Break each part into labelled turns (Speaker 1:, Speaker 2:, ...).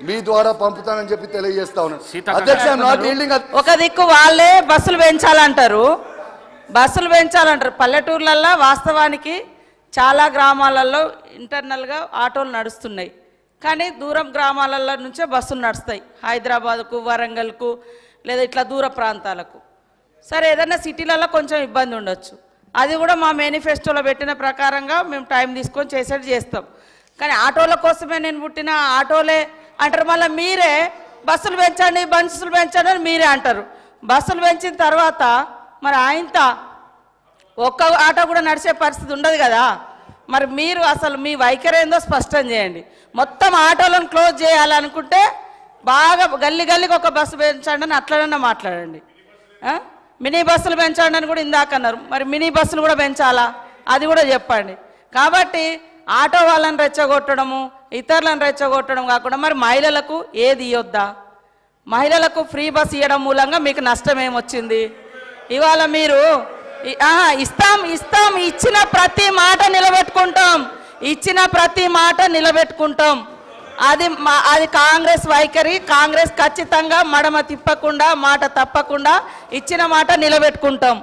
Speaker 1: మీ ద్వారా పంపుతానని చెప్పి తెలియజేస్తా ఉన్నాను అధ్యక్ష.
Speaker 2: ఒక దిక్కు వాళ్ళే బస్సులు పెంచాలంటారు, పల్లెటూర్లలో వాస్తవానికి చాలా గ్రామాలలో ఇంటర్నల్గా ఆటోలు నడుస్తున్నాయి, కానీ దూరం గ్రామాలలో నుంచే బస్సులు నడుస్తాయి, హైదరాబాద్కు, వరంగల్కు, లేదా ఇట్లా దూర ప్రాంతాలకు. సరే, ఏదైనా సిటీలలో కొంచెం ఇబ్బంది ఉండొచ్చు, అది కూడా మా మేనిఫెస్టోలో పెట్టిన ప్రకారంగా మేము టైం తీసుకొని చేసేది చేస్తాం. కానీ ఆటోల కోసమే నేను పుట్టిన, ఆటోలే అంటారు. మళ్ళీ మీరే బస్సులు పెంచండి, బస్సులు పెంచండి అని మీరే అంటారు. బస్సులు పెంచిన తర్వాత మరి ఆయనతో ఒక్క ఆటో కూడా నడిచే పరిస్థితి ఉండదు కదా. మరి మీరు అసలు మీ వైఖరి ఏందో స్పష్టం చేయండి. మొత్తం ఆటోలను క్లోజ్ చేయాలనుకుంటే బాగా గల్లీకి ఒక బస్సు పెంచండి అని అట్లనన్నా మాట్లాడండి. మినీ బస్సులు పెంచండి అని కూడా ఇందాక అన్నారు, మరి మినీ బస్సులు కూడా పెంచాలా అది కూడా చెప్పండి. కాబట్టి ఆటో వాళ్ళని రెచ్చగొట్టడము, ఇతరులను రెచ్చగొట్టడం కాకుండా మరి మహిళలకు ఏది ఇవ్వద్దా? మహిళలకు ఫ్రీ బస్ ఇవ్వడం మూలంగా మీకు నష్టం ఏమొచ్చింది? ఇవాళ మీరు ఇస్తాం ఇచ్చిన ప్రతి మాట నిలబెట్టుకుంటాం, అది కాంగ్రెస్ వైఖరి. కాంగ్రెస్ ఖచ్చితంగా మడమ తిప్పకుండా, మాట తప్పకుండా ఇచ్చిన మాట నిలబెట్టుకుంటాం.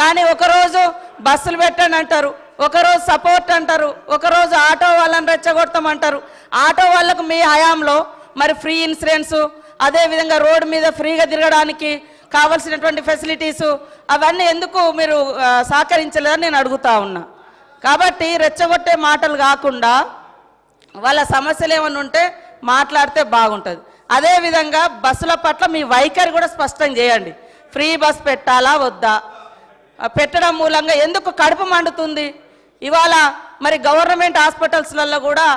Speaker 2: కానీ ఒకరోజు బస్సులు పెట్టండి అంటారు, ఒకరోజు సపోర్ట్ అంటారు, ఒకరోజు ఆటో వాళ్ళని రెచ్చగొడతామంటారు. ఆటో వాళ్ళకు మీ హయాంలో మరి ఫ్రీ ఇన్సూరెన్స్, అదేవిధంగా రోడ్డు మీద ఫ్రీగా తిరగడానికి కావాల్సినటువంటి ఫెసిలిటీసు అవన్నీ ఎందుకు మీరు సహకరించలేదని నేను అడుగుతా ఉన్నా. కాబట్టి రెచ్చగొట్టే మాటలు కాకుండా వాళ్ళ సమస్యలు ఏమైనా ఉంటే మాట్లాడితే బాగుంటుంది. అదేవిధంగా బస్సుల పట్ల మీ వైఖరి కూడా స్పష్టం చేయండి. ఫ్రీ బస్ పెట్టాలా వద్దా? పెట్టడం మూలంగా ఎందుకు కడుపు మండుతుంది? ఇవాళ మరి గవర్నమెంట్ హాస్పిటల్స్లలో కూడా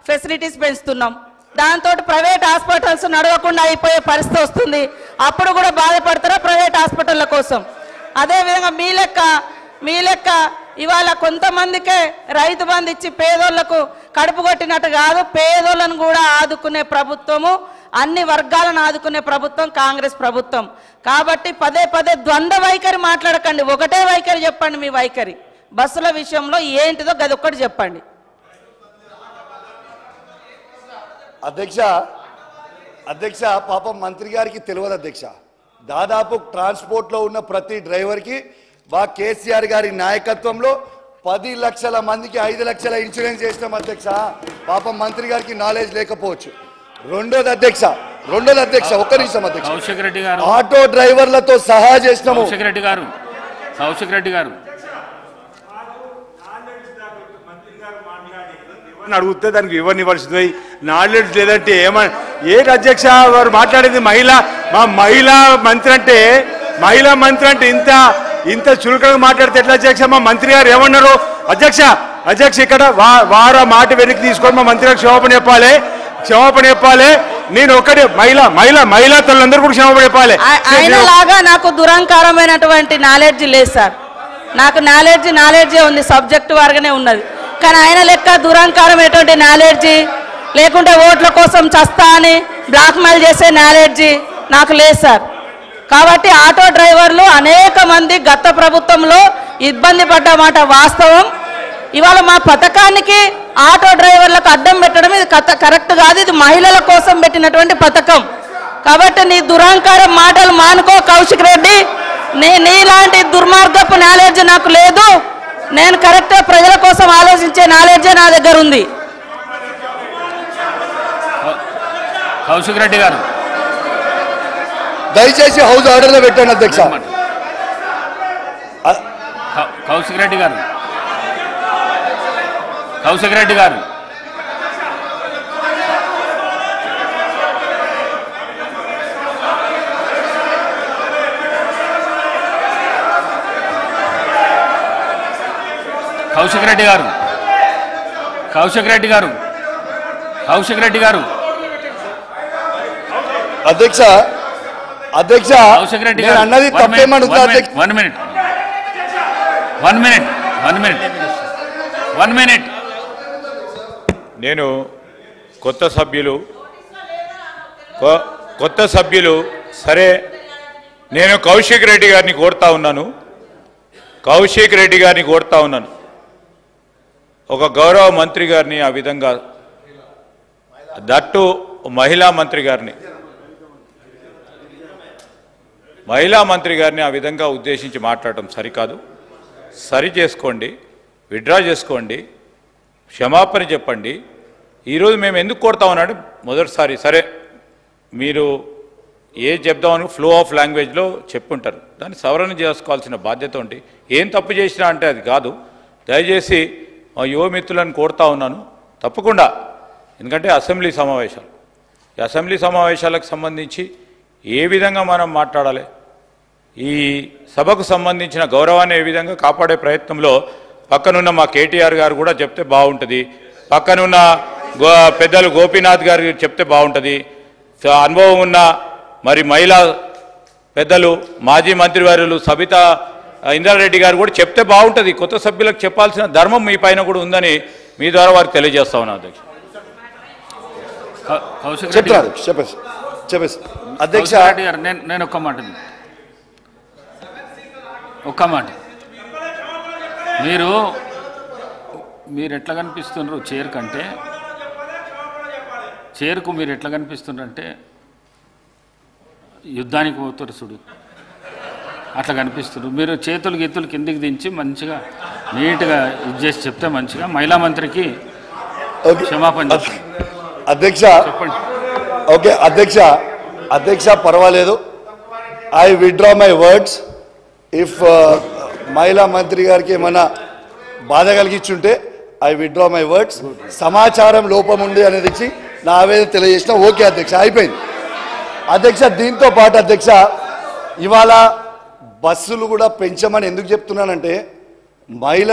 Speaker 2: ఫెసిలిటీస్ పెంచుతున్నాం, దాంతో ప్రైవేట్ హాస్పిటల్స్ నడవకుండా అయిపోయే పరిస్థితి వస్తుంది. అప్పుడు కూడా బాధపడతారా ప్రైవేట్ హాస్పిటళ్ళ కోసం? అదేవిధంగా మీ లెక్క ఇవాళ కొంతమందికే రైతు బంధు ఇచ్చి పేదోళ్లకు కడుపు కొట్టినట్టు కాదు, పేదోళ్ళను కూడా ఆదుకునే ప్రభుత్వము, అన్ని వర్గాలను ఆదుకునే ప్రభుత్వం కాంగ్రెస్ ప్రభుత్వం. కాబట్టి పదే ద్వంద్వ వైఖరి మాట్లాడకండి, ఒకటే వైఖరి చెప్పండి. మీ వైఖరి బస్సుల విషయంలో ఏంటిదో గది ఒక్కటి చెప్పండి.
Speaker 1: అధ్యక్ష పాపం మంత్రి గారికి తెలియదు అధ్యక్ష. దాదాపు ట్రాన్స్పోర్ట్లో ఉన్న ప్రతి డ్రైవర్కి కేసీఆర్ గారి నాయకత్వంలో 10 లక్షల మందికి 5 లక్షల ఇన్సూరెన్స్ చేసినాం అధ్యక్ష. పాపం మంత్రి గారికి నాలెడ్జ్ లేకపోవచ్చు. రెండోది అధ్యక్ష ఒక్క నిమిషం అధ్యక్ష, ఆటో డ్రైవర్లతో సహా చేసినాము.
Speaker 3: కౌశిక్ రెడ్డి గారు
Speaker 4: అడిగితే దానికి ఇవ్వనివ్వాల్సింది నాలెడ్జ్ లేదంటే ఏంటి అధ్యక్ష వారు మాట్లాడేది? మహిళా మంత్రి అంటే ఇంత చులకనగా మాట్లాడితే ఎట్లా అధ్యక్ష? మా మంత్రి గారు ఏమన్నారు అధ్యక్ష ఇక్కడ వారు మాట వెనక్కి తీసుకొని మా మంత్రి గారు క్షమాపణ చెప్పాలి. నేను ఒకటే మహిళా తల్లందరూ కూడా క్షమాపణ చెప్పాలి.
Speaker 2: ఆయనలాగా నాకు దురహంకారమైనటువంటి నాలెడ్జ్ లేదు సార్. నాకు నాలెడ్జే ఉంది, సబ్జెక్ట్ వారుగానే ఉన్నది. కానీ ఆయన లెక్క దురహంకారమైనటువంటి నాలెడ్జి, లేకుంటే ఓట్ల కోసం చస్తా అని బ్లాక్మెయిల్ చేసే నాలెడ్జి నాకు లేదు సార్. కాబట్టి ఆటో డ్రైవర్లు అనేక మంది గత ప్రభుత్వంలో ఇబ్బంది పడ్డమాట వాస్తవం. ఇవాళ మా పథకానికి ఆటో డ్రైవర్లకు అడ్డం పెట్టడం ఇది కరెక్ట్ కాదు, ఇది మహిళల కోసం పెట్టినటువంటి పథకం. కాబట్టి నీ దురహంకారం మాటలు మానుకో కౌశిక్ రెడ్డి. నీలాంటి దుర్మార్గపు నాలెడ్జ్ నాకు లేదు. నేను కరెక్ట్గా ప్రజల కోసం ఆలోచించే నాలెడ్జే నా దగ్గర ఉంది.
Speaker 3: కౌశిక్ రెడ్డి గారు
Speaker 1: దయచేసి హౌస్ ఆర్డర్లో పెట్టండి అధ్యక్ష.
Speaker 3: కౌశిక్ రెడ్డి గారు కౌశిక్ రెడ్డి గారు
Speaker 1: అధ్యక్ష అన్నది తప్పేమనుకుంటా?
Speaker 3: One minute.
Speaker 4: నేను కొత్త సభ్యులు సరే, నేను కౌశిక్ రెడ్డి గారిని కోరుతా ఉన్నాను. ఒక గౌరవ మంత్రి గారిని ఆ విధంగా దట్టు
Speaker 5: మహిళా మంత్రి గారిని ఆ విధంగా ఉద్దేశించి మాట్లాడటం సరికాదు. సరి చేసుకోండి, విత్డ్రా చేసుకోండి, క్షమాపణ చెప్పండి. ఈరోజు మేము ఎందుకు కొడతా ఉన్నాడు మొదటిసారి సరే మీరు చెప్దామని ఫ్లో ఆఫ్ లాంగ్వేజ్లో చెప్పుంటారు, దాన్ని సవరణ చేసుకోవాల్సిన బాధ్యత ఉంది. ఏం తప్పు చేసినా అంటే అది కాదు. దయచేసి మా యువ మిత్రులను కోరుతా ఉన్నాను తప్పకుండా, ఎందుకంటే ఈ అసెంబ్లీ సమావేశాలకు సంబంధించి ఏ విధంగా మనం మాట్లాడాలి, ఈ సభకు సంబంధించిన గౌరవాన్ని ఏ విధంగా కాపాడే ప్రయత్నంలో పక్కనున్న మా కేటీఆర్ గారు కూడా చెప్తే బాగుంటుంది, పక్కనున్న పెద్దలు గోపీనాథ్ గారు చెప్తే బాగుంటుంది, అనుభవం ఉన్న మరి మహిళా పెద్దలు మాజీ మంత్రివర్యులు సబితా ఇంద్రారెడ్డి గారు కూడా చెప్తే బాగుంటుంది. కొత్త సభ్యులకు చెప్పాల్సిన ధర్మం మీ పైన కూడా ఉందని మీ ద్వారా వారికి తెలియజేస్తా ఉన్నాను అధ్యక్ష.
Speaker 1: అధ్యక్ష
Speaker 3: నేను ఒక్క మాట మీరు ఎట్లా కనిపిస్తున్నారు చైర్కు మీరు ఎట్లా కనిపిస్తున్నారంటే యుద్ధానికి పోతారు చూడు అట్లా కనిపిస్తున్నారు. మీరు చేతులు గీతులు కిందికి దించి మంచిగా నీట్గా ఇది చేసి చెప్తే మంచిగా మహిళా మంత్రికి క్షమాపణ
Speaker 1: అధ్యక్ష
Speaker 3: చెప్పండి.
Speaker 1: ఓకే అధ్యక్ష పర్వాలేదు. I withdraw my words. If మహిళా మంత్రి గారికి ఏమైనా బాధ కలిగించుంటే ఐ విత్డ్రా మై వర్డ్స్. సమాచారం లోపం ఉంది అనేది ఇచ్చి నా ఆవేదన తెలియజేసిన. ఓకే అధ్యక్ష, అయిపోయింది. అధ్యక్ష దీంతో పాటు అధ్యక్ష ఇవాళ బస్సులు కూడా పెంచమని ఎందుకు చెప్తున్నానంటే మహిళ